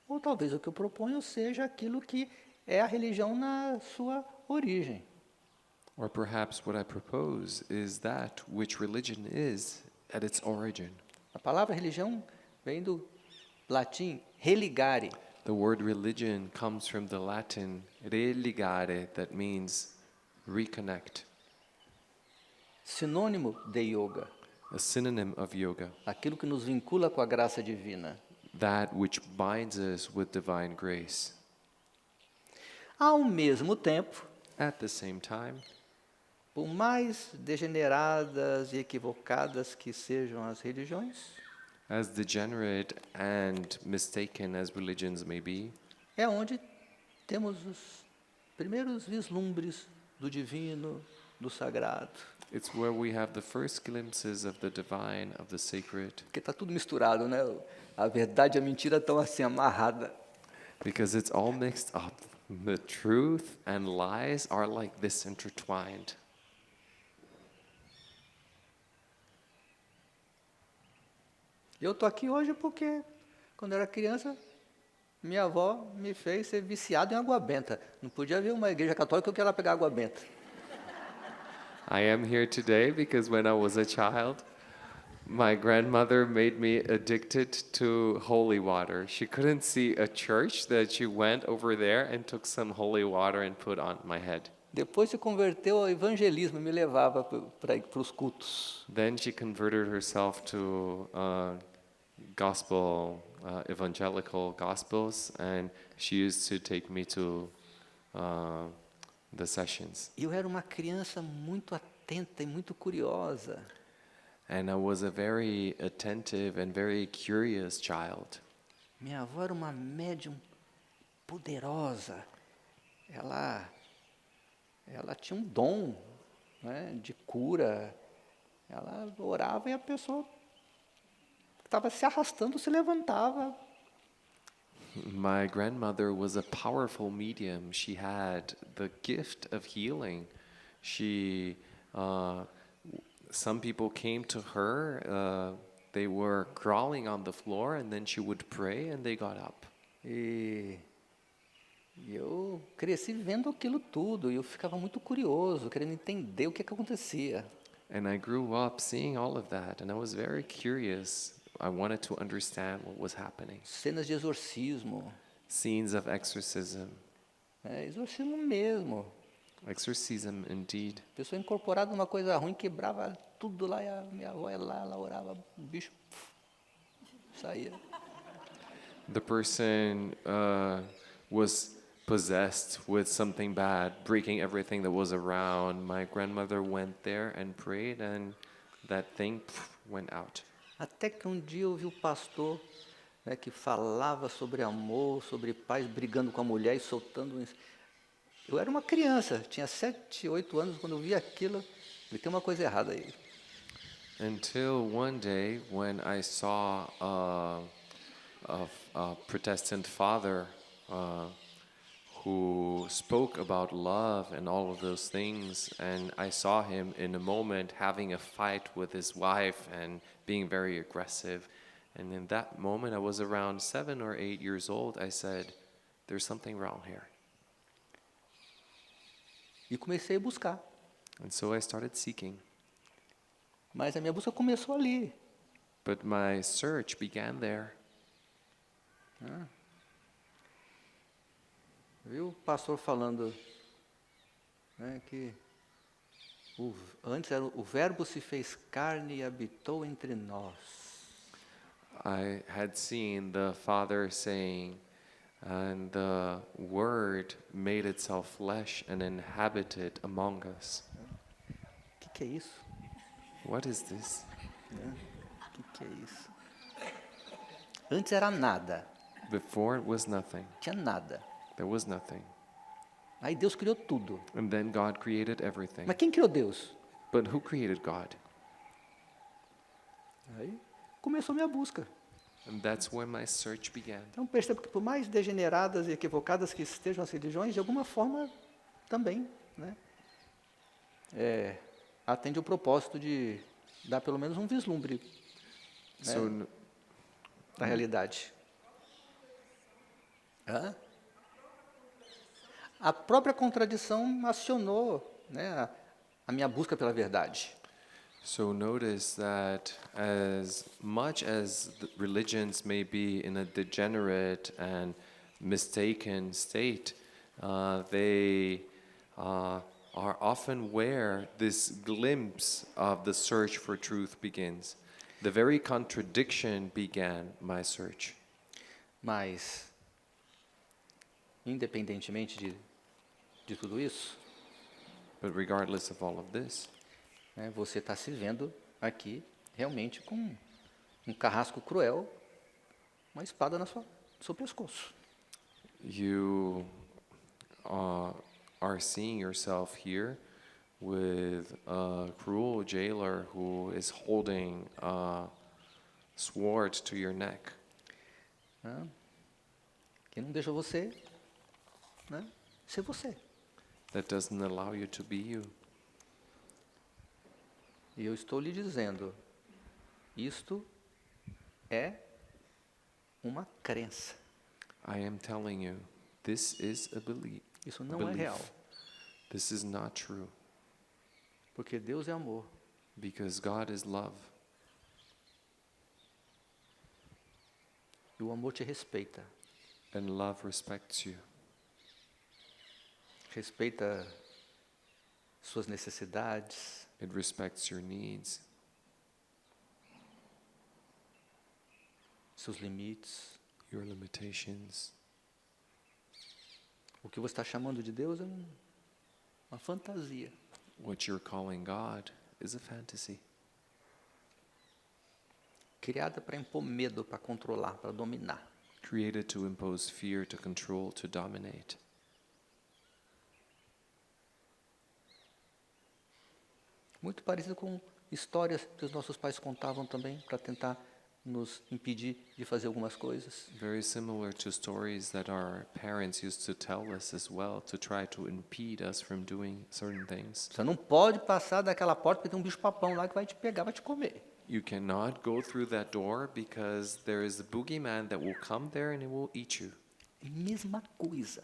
A: Ou talvez o que eu proponho seja aquilo que é a religião na sua origem.
B: Or perhaps what I propose is that which religion is at its origin.
A: A palavra religião vem do latim religare,
B: The word religion comes from the Latin religare, that means reconnect,
A: sinônimo de yoga,
B: a synonym of yoga,
A: aquilo que nos vincula com a graça divina.
B: that which binds us with divine grace.
A: Ao mesmo tempo,
B: At the same time,
A: por mais degeneradas e equivocadas que sejam as religiões,
B: as degenerate and mistaken as religions may be,
A: é onde temos os primeiros vislumbres do divino, do sagrado.
B: it's where we have the first glimpses of the divine, of the sacred,
A: Porque está tudo misturado, né? A verdade e a mentira estão assim amarradas.
B: because it's all mixed up. The truth and lies are like this intertwined.
A: Eu estou aqui hoje porque, quando eu era criança, minha avó me fez ser viciado em água benta. Não podia haver uma igreja católica que eu queria pegar água benta.
B: I am here today because when I was a child, my grandmother made me addicted to holy water. She couldn't see a church that she went over there and took some holy water and put on my head.
A: Depois se converteu ao evangelismo e me levava para os cultos.
B: Then she converted herself to evangelical gospels, and she used to take me to the sessions.
A: E eu era uma criança muito atenta e muito curiosa.
B: And I was a very attentive and very curious child.
A: Minha avó era uma médium poderosa. Ela tinha um dom, né, de cura. Ela orava e a pessoa que estava se arrastando se levantava.
B: My grandmother was a powerful medium. She had the gift of healing. She some people came to her, they were crawling on the floor, and then she would pray and they got up.
A: E eu cresci vendo aquilo tudo e eu ficava muito curioso, querendo entender o que acontecia.
B: And I grew up seeing all of that, and I was very curious. I wanted to understand what was happening.
A: Cenas de exorcismo,
B: Scenes of exorcism.
A: exorcismo mesmo.
B: Exorcism, indeed.
A: Pessoa incorporada numa coisa ruim, quebrava tudo lá, e a minha avó ia lá, ela orava, o bicho saía.
B: The person was possessed with something bad, breaking everything that was around. My grandmother went there and prayed, and that thing went out.
A: Até que um dia eu vi o pastor, né, que falava sobre amor, sobre pais brigando com a mulher e soltando. Eu era uma criança, tinha 7, 8 anos, quando eu vi aquilo, e tem uma coisa errada aí.
B: Until one day when I saw a Protestant father who spoke about love and all of those things, and I saw him in a moment having a fight with his wife and being very aggressive. And in that moment, I was around 7 or 8 years old. I said, "There's something wrong here."
A: E comecei a buscar.
B: And so I started seeking.
A: Mas a minha busca começou ali.
B: But my search began there.
A: Viu o pastor falando, né, que antes era o verbo se fez carne e habitou entre nós.
B: I had seen the Father saying, "And the Word made itself flesh and inhabited among us."
A: O que é isso?
B: What is this?
A: O que é isso? Antes era nada,
B: Before it was nothing.
A: tinha nada.
B: There was nothing.
A: Aí Deus criou tudo.
B: And then God created everything.
A: Mas quem criou Deus?
B: But who created God?
A: Aí começou minha busca.
B: And that's when my search began.
A: Então percebo que por mais degeneradas e equivocadas que estejam as religiões, de alguma forma também, né, atende o propósito de dar pelo menos um vislumbre, né,
B: So
A: da realidade. Hã? A própria contradição acionou, né, a minha busca pela verdade.
B: So notice that as much as the religions may be in a degenerate and mistaken state, they are often where this glimpse of the search for truth begins. The very contradiction began my search.
A: Mas, independentemente de tudo isso,
B: But regardless of all of this,
A: né, você está se vendo aqui realmente com um carrasco cruel, uma espada no seu pescoço.
B: you are seeing yourself here with a cruel jailer who is holding a sword to your neck,
A: Né, que não deixa você, né, ser você.
B: that doesn't allow you to be you.
A: E eu estou lhe dizendo, isto é uma crença.
B: I am telling you, this is a belief.
A: Isso não é real,
B: This is not true,
A: porque Deus é amor.
B: because God is love,
A: E o amor te respeita.
B: and love respects you.
A: Respeita suas necessidades,
B: It respects your needs,
A: seus limites.
B: your limitations.
A: O que você está chamando de Deus é uma fantasia.
B: What you're calling God is a fantasy,
A: Criada para impor medo, para controlar, para dominar.
B: created to impose fear, to control, to dominate.
A: Muito parecido com histórias que os nossos pais contavam também, para tentar nos impedir de fazer algumas coisas.
B: Very similar to stories that our parents used to tell us as well to try to impede us from doing certain things.
A: Você não pode passar daquela porta porque tem um bicho-papão lá que vai te pegar, vai te comer.
B: You cannot go through that door because there is a boogeyman that will come there and it will eat you.
A: É a mesma coisa.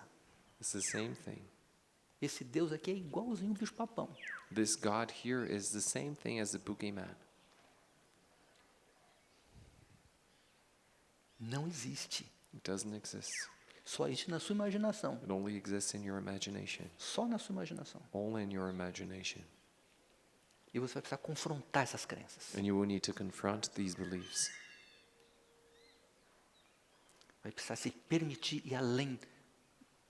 B: It's the same thing.
A: Esse Deus aqui é igualzinho o bicho-papão.
B: This God here is the same thing as the boogeyman.
A: Não existe.
B: It doesn't exist.
A: Só existe na sua imaginação.
B: It only exists in your imagination.
A: Só na sua imaginação.
B: Only in your imagination.
A: E você vai precisar confrontar essas crenças.
B: And you will need to confront these beliefs.
A: Vai precisar se permitir ir além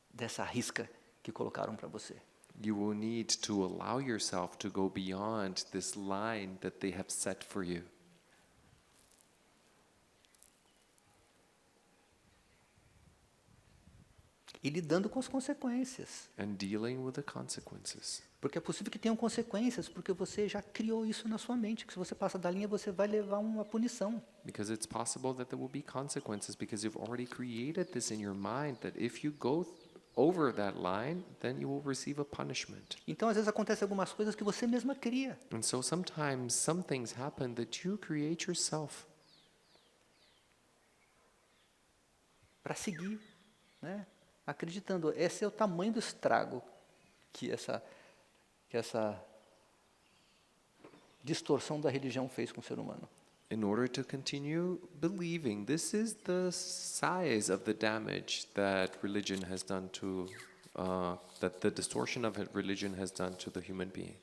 A: dessa risca que colocaram para você.
B: You will need to allow yourself to go beyond this line that they have set for you.
A: E lidando com as consequências.
B: And dealing with the consequences.
A: Porque é possível que tenham consequências, porque você já criou isso na sua mente, que se você passa da linha, você vai levar uma punição.
B: Because it's possible that there will be consequences because you've already created this in your mind that if you go over that line, then you will receive a punishment.
A: Então, às vezes, acontecem algumas coisas que você mesma cria.
B: And so sometimes some things happen that you create yourself
A: Para seguir, né? Acreditando, esse é o tamanho do estrago que essa distorção da religião fez com o ser humano.
B: in order to continue believing. This is the size of the damage that religion has done to, that the distortion of religion has done to the human being.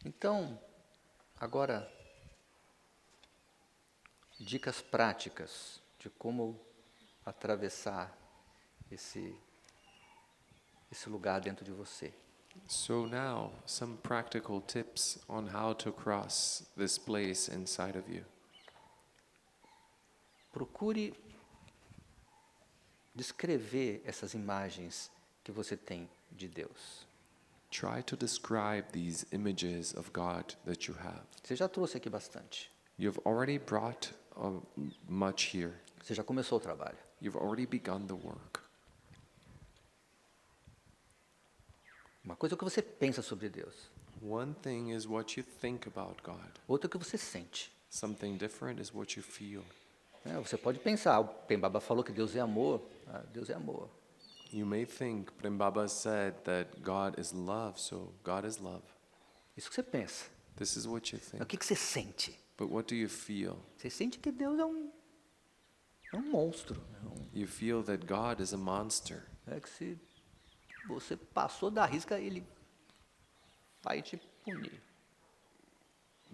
A: Então, agora, dicas práticas de como atravessar esse lugar dentro de você.
B: So now, some practical tips on how to cross this place inside of you.
A: Procure descrever essas imagens que você tem de Deus.
B: Try to describe these images of God that you have.
A: Você já trouxe aqui bastante.
B: You've already brought much here.
A: Você já começou o trabalho.
B: You've already begun the work.
A: Uma coisa é o que você pensa sobre Deus.
B: One thing is what you think about God.
A: Outra é o que você sente.
B: Something different is what you feel.
A: Você pode pensar, o Pembaba falou que Deus é amor. Deus é amor.
B: You may think Prem Baba said that God is love, so God is love.
A: Isso que você pensa.
B: This is what you
A: Mas o
B: think.
A: que você sente?
B: But what do you feel?
A: Você sente que Deus é um monstro.
B: You feel that God is a monster.
A: Que se você passou da risca, ele vai te punir.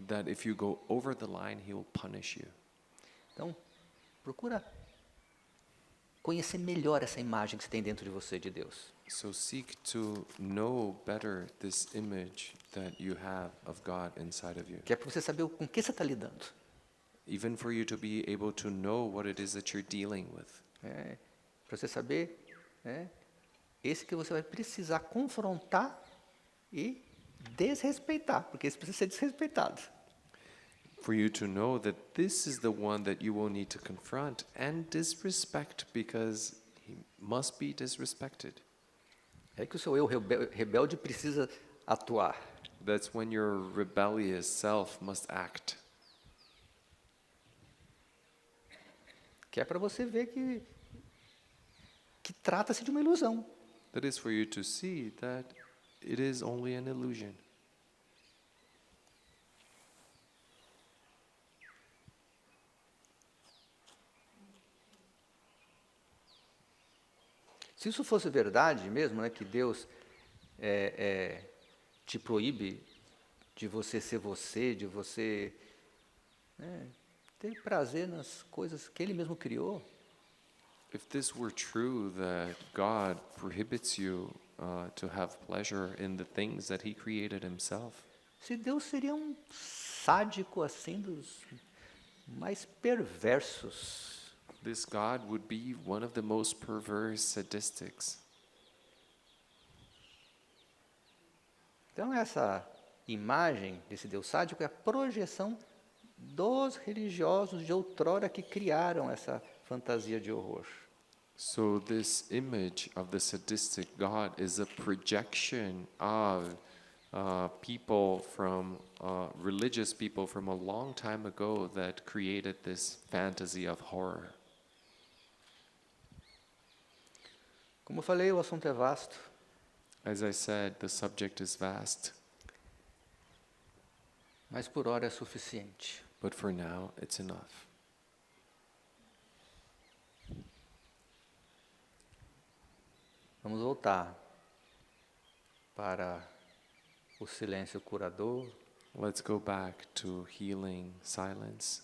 B: That if you go over the line, He will punish you.
A: Então, procura conhecer melhor essa imagem que você tem dentro de você de Deus.
B: So seek to know better this image that you have of God inside of you.
A: Que é para você saber com que você está lidando.
B: Even for you to be able to know what it is that you're dealing with.
A: Para você saber, esse que você vai precisar confrontar e desrespeitar, porque esse precisa ser desrespeitado.
B: For you to know that this is the one that you will need to confront and disrespect because he must be disrespected.
A: É que o seu eu rebelde precisa atuar.
B: That's when your rebellious self must act.
A: Que é para você ver que trata-se de uma ilusão.
B: That is for you to see that it is only an illusion.
A: Se isso fosse verdade mesmo, que Deus te proíbe de você, de você ter prazer nas coisas que Ele mesmo criou,
B: If this were true, that God prohibits you to have pleasure in the things that He created Himself,
A: se Deus seria um sádico assim mais perversos.
B: This God would be one of the most perverse sadistics.
A: Então essa imagem desse Deus sádico é a projeção dos religiosos de outrora que criaram essa fantasia de horror.
B: So this image of the sadistic God is a projection of people from religious people from a long time ago that created this fantasy of horror.
A: Como eu falei, o assunto é vasto.
B: As I said, the subject is vast,
A: Mas por hora é suficiente.
B: but for now it's enough.
A: Vamos voltar para o silêncio curador,
B: Let's go back to healing silence.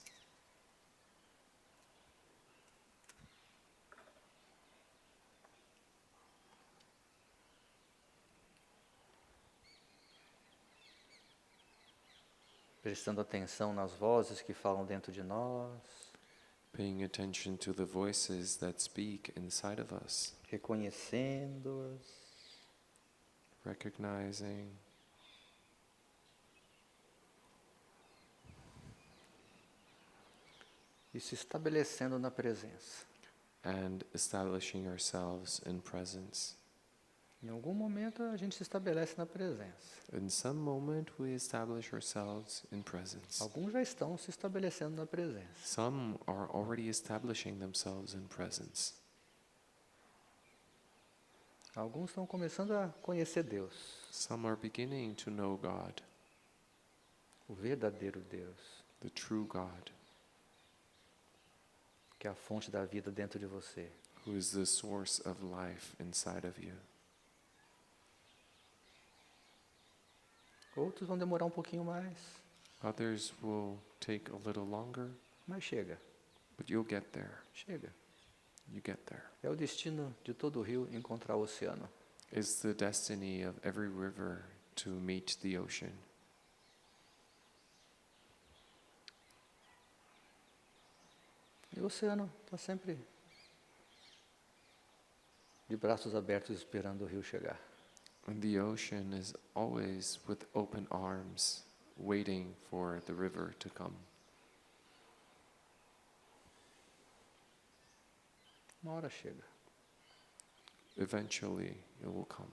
A: prestando atenção nas vozes que falam dentro de nós,
B: Paying attention to the voices that speak inside of us,
A: reconhecendo-as,
B: recognizing,
A: e se estabelecendo na presença.
B: and establishing ourselves in presence.
A: Em algum momento a gente se estabelece na presença.
B: In some moment, we establish ourselves in presence.
A: Alguns já estão se estabelecendo na presença.
B: Some are already establishing themselves in presence.
A: Alguns estão começando a conhecer Deus,
B: Some are beginning to know God,
A: o verdadeiro Deus,
B: the true God,
A: que é a fonte da vida dentro de você.
B: who is the source of life inside of you.
A: Outros vão demorar um pouquinho mais,
B: Others will take a little longer,
A: mas chega,
B: but you'll get there.
A: chega.
B: You get there.
A: É o destino de todo rio encontrar o oceano.
B: It's the destiny of every river to meet the ocean.
A: E o oceano está sempre de braços abertos esperando o rio chegar.
B: And the ocean is always with open arms, waiting for the river to come.
A: Uma hora chega.
B: Eventually, it will come.